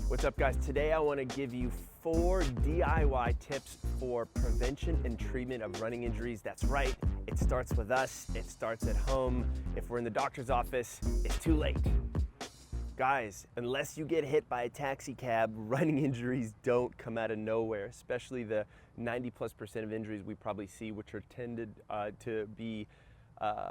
What's up, guys? Today I want to give you 4 DIY tips for prevention and treatment of running injuries. That's right, it starts with us, it starts at home. If we're in the doctor's office, it's too late. Guys, unless you get hit by a taxi cab, running injuries don't come out of nowhere, especially the 90+% of injuries we probably see, which are tended to be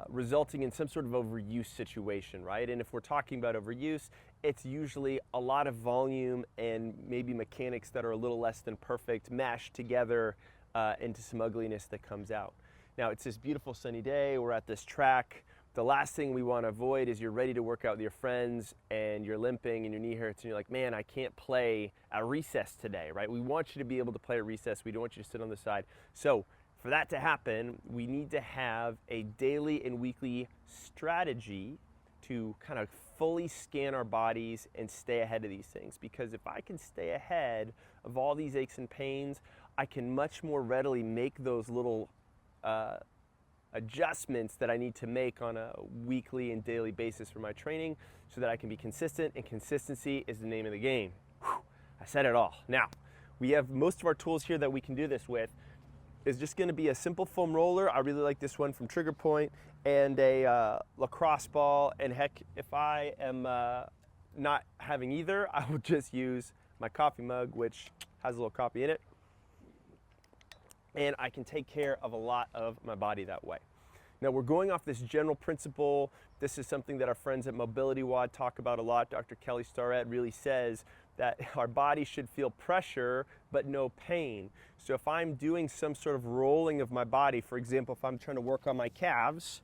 resulting in some sort of overuse situation, right? And if we're talking about overuse, it's usually a lot of volume and maybe mechanics that are a little less than perfect mashed together into some ugliness that comes out. Now, it's this beautiful sunny day, we're at this track. The last thing we want to avoid is you're ready to work out with your friends and you're limping and your knee hurts and you're like, man, I can't play at recess today, right? We want you to be able to play at recess. We don't want you to sit on the side. So for that to happen, we need to have a daily and weekly strategy to kind of fully scan our bodies and stay ahead of these things. Because if I can stay ahead of all these aches and pains, I can much more readily make those little adjustments that I need to make on a weekly and daily basis for my training so that I can be consistent, and consistency is the name of the game. Whew, I said it all. Now, we have most of our tools here that we can do this with. Is just going to be a simple foam roller. I really like this one from Trigger Point, and a lacrosse ball. And heck, if I am not having either, I will just use my coffee mug, which has a little coffee in it. And I can take care of a lot of my body that way. Now, we're going off this general principle. This is something that our friends at Mobility WOD talk about a lot. Dr. Kelly Starrett really says that our body should feel pressure but no pain. So if I'm doing some sort of rolling of my body, for example, if I'm trying to work on my calves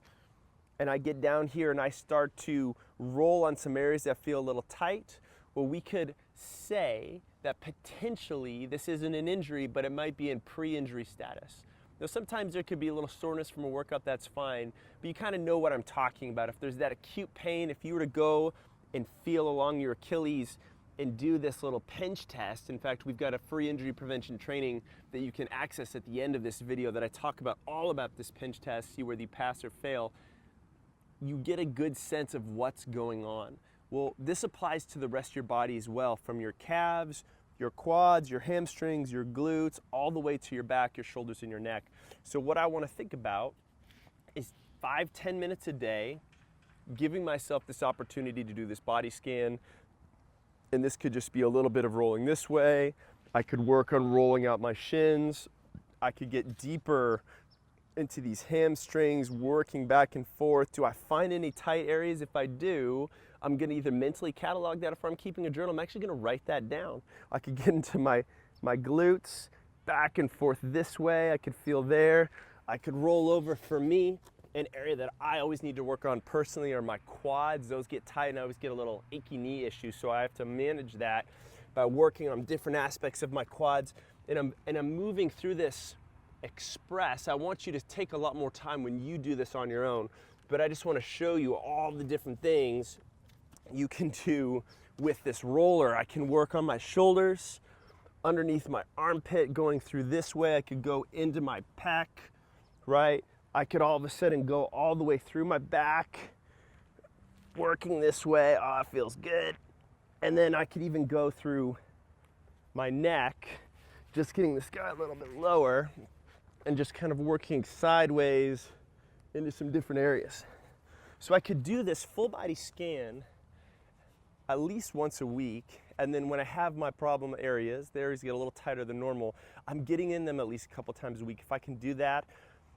and I get down here and I start to roll on some areas that feel a little tight, well, we could say that potentially this isn't an injury, but it might be in pre-injury status. Now, sometimes there could be a little soreness from a workout, that's fine, but you kind of know what I'm talking about. If there's that acute pain, if you were to go and feel along your Achilles and do this little pinch test. In fact, we've got a free injury prevention training that you can access at the end of this video that I talk about all about this pinch test, see whether you pass or fail. You get a good sense of what's going on. Well, this applies to the rest of your body as well, from your calves, your quads, your hamstrings, your glutes, all the way to your back, your shoulders, and your neck. So what I want to think about is 5-10 minutes a day, giving myself this opportunity to do this body scan. And this could just be a little bit of rolling this way. I could work on rolling out my shins. I could get deeper into these hamstrings, working back and forth. Do I find any tight areas? If I do, I'm gonna either mentally catalog that. If I'm keeping a journal, I'm actually gonna write that down. I could get into my glutes, back and forth this way. I could feel there. I could roll over. For me, an area that I always need to work on personally are my quads. Those get tight and I always get a little achy knee issue, so I have to manage that by working on different aspects of my quads. And I'm moving through this express. I want you to take a lot more time when you do this on your own, but I just want to show you all the different things you can do with this roller. I can work on my shoulders, underneath my armpit, going through this way. I could go into my pec, right? I could all of a sudden go all the way through my back, working this way. Oh, it feels good. And then I could even go through my neck, just getting this guy a little bit lower and just kind of working sideways into some different areas. So I could do this full body scan at least once a week. And then when I have my problem areas, the areas get a little tighter than normal, I'm getting in them at least a couple times a week. If I can do that,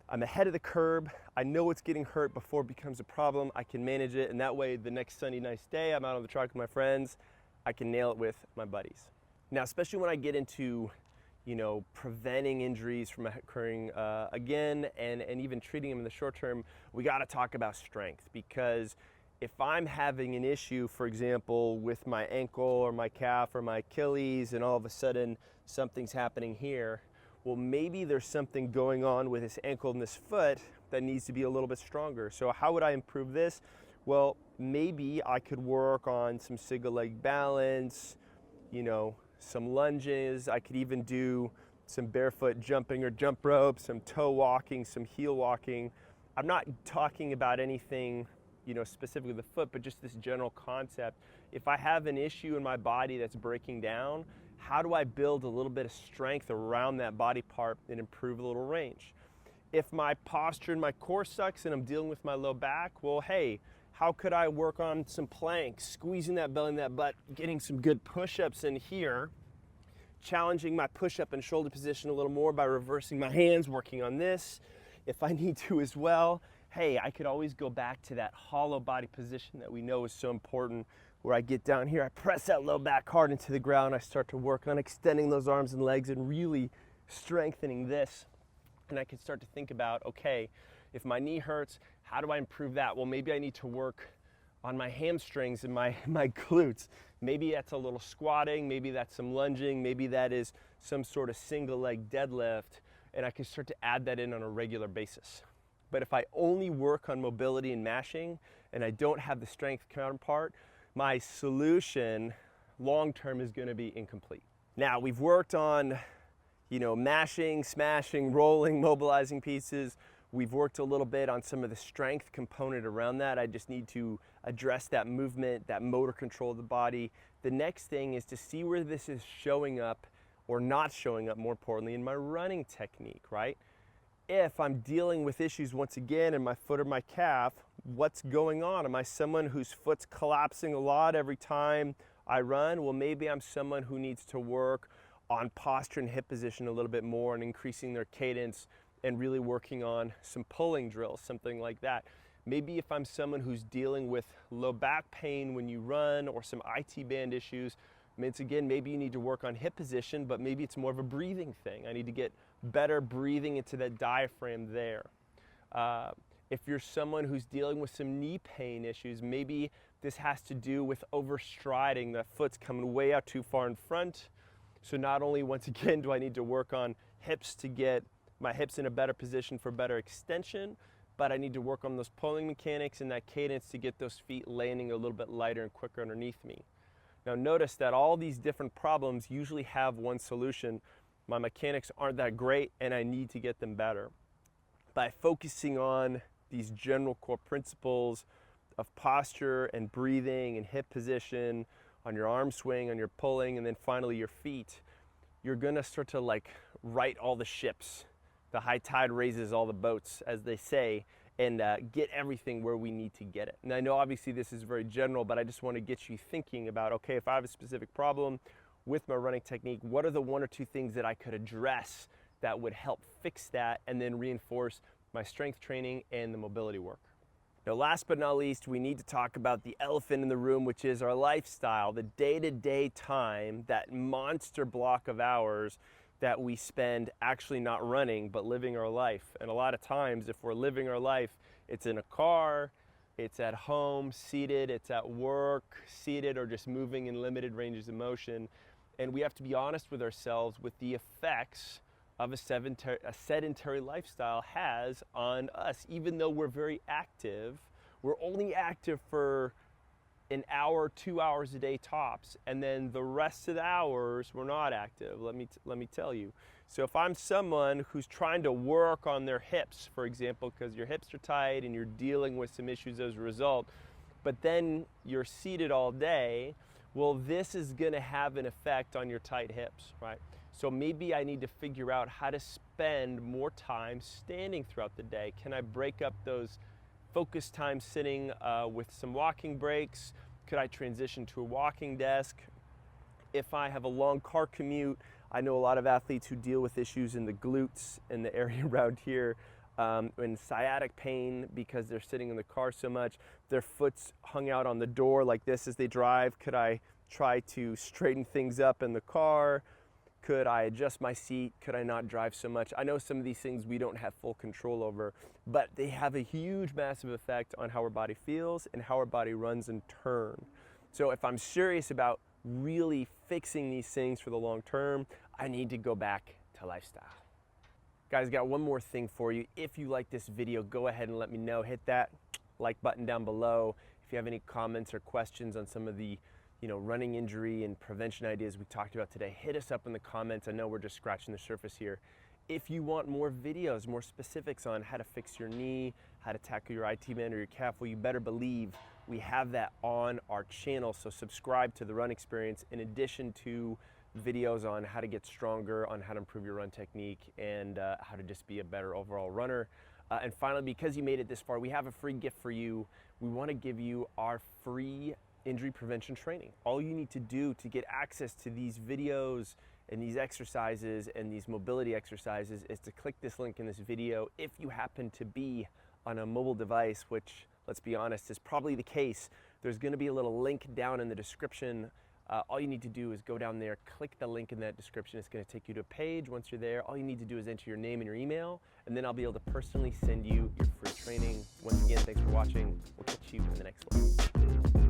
I'm ahead of the curve. I know it's getting hurt before it becomes a problem. I can manage it, and that way the next sunny, nice day, I'm out on the track with my friends, I can nail it with my buddies. Now, especially when I get into, preventing injuries from occurring again, and even treating them in the short term, we gotta talk about strength. Because if I'm having an issue, for example, with my ankle or my calf or my Achilles, and all of a sudden something's happening here, well, maybe there's something going on with this ankle and this foot that needs to be a little bit stronger. So how would I improve this? Well, maybe I could work on some single leg balance, some lunges. I could even do some barefoot jumping or jump rope, some toe walking, some heel walking. I'm not talking about anything specifically the foot, but just this general concept. If I have an issue in my body that's breaking down, how do I build a little bit of strength around that body part and improve a little range? If my posture and my core sucks and I'm dealing with my low back, well, hey, how could I work on some planks, squeezing that belly and that butt, getting some good push-ups in here, challenging my push-up and shoulder position a little more by reversing my hands, working on this. If I need to as well, hey, I could always go back to that hollow body position that we know is so important, where I get down here, I press that low back hard into the ground, I start to work on extending those arms and legs and really strengthening this. And I can start to think about, okay, if my knee hurts, how do I improve that? Well, maybe I need to work on my hamstrings and my glutes. Maybe that's a little squatting, maybe that's some lunging, maybe that is some sort of single leg deadlift, and I can start to add that in on a regular basis. But if I only work on mobility and mashing and I don't have the strength counterpart, my solution long-term is going to be incomplete. Now, we've worked on, mashing, smashing, rolling, mobilizing pieces. We've worked a little bit on some of the strength component around that. I just need to address that movement, that motor control of the body. The next thing is to see where this is showing up or not showing up, more importantly, in my running technique, right? If I'm dealing with issues once again in my foot or my calf, what's going on? Am I someone whose foot's collapsing a lot every time I run? Well, maybe I'm someone who needs to work on posture and hip position a little bit more and increasing their cadence and really working on some pulling drills, something like that. Maybe if I'm someone who's dealing with low back pain when you run or some IT band issues, again, maybe you need to work on hip position, but maybe it's more of a breathing thing. I need to get better breathing into that diaphragm there. If you're someone who's dealing with some knee pain issues, maybe this has to do with overstriding. The foot's coming way out too far in front. So not only, once again, do I need to work on hips to get my hips in a better position for better extension, but I need to work on those pulling mechanics and that cadence to get those feet landing a little bit lighter and quicker underneath me. Now notice that all these different problems usually have one solution. My mechanics aren't that great and I need to get them better. By focusing on these general core principles of posture and breathing and hip position, on your arm swing, on your pulling, and then finally your feet, you're gonna start to right all the ships. The high tide raises all the boats, as they say, and get everything where we need to get it. And I know obviously this is very general, but I just want to get you thinking about, okay, if I have a specific problem with my running technique, what are the one or two things that I could address that would help fix that and then reinforce my strength training and the mobility work? Now, last but not least, we need to talk about the elephant in the room, which is our lifestyle, the day-to-day time, that monster block of hours that we spend actually not running, but living our life. And a lot of times, if we're living our life, it's in a car, it's at home, seated, it's at work, seated, or just moving in limited ranges of motion. And we have to be honest with ourselves with the effects of a sedentary lifestyle has on us. Even though we're very active, we're only active for an hour, 2 hours a day tops, and then the rest of the hours we're not active, let me tell you. So if I'm someone who's trying to work on their hips, for example, because your hips are tight and you're dealing with some issues as a result, but then you're seated all day, well, this is gonna have an effect on your tight hips, right? So maybe I need to figure out how to spend more time standing throughout the day. Can I break up those focus time sitting with some walking breaks? Could I transition to a walking desk? If I have a long car commute, I know a lot of athletes who deal with issues in the glutes in the area around here, and sciatic pain because they're sitting in the car so much. Their foot's hung out on the door like this as they drive. Could I try to straighten things up in the car? Could I adjust my seat? Could I not drive so much? I know some of these things we don't have full control over, but they have a huge, massive effect on how our body feels and how our body runs and turns. So if I'm serious about really fixing these things for the long term, I need to go back to lifestyle. Guys, got one more thing for you. If you like this video, go ahead and let me know. Hit that like button down below. If you have any comments or questions on some of the running injury and prevention ideas we talked about today, hit us up in the comments. I know we're just scratching the surface here. If you want more videos, more specifics on how to fix your knee, how how to tackle your IT band or your calf, well, you better believe we have that on our channel. So subscribe to The Run Experience in addition to videos on how to get stronger, on how to improve your run technique, and how to just be a better overall runner. And finally, because you made it this far, we have a free gift for you. We want to give you our free injury prevention training. All you need to do to get access to these videos and these exercises and these mobility exercises is to click this link in this video. If you happen to be on a mobile device, which, let's be honest, is probably the case, there's going to be a little link down in the description. All you need to do is go down there, click the link in that description. It's going to take you to a page. Once you're there, all you need to do is enter your name and your email, and then I'll be able to personally send you your free training. Once again, thanks for watching. We'll catch you in the next one.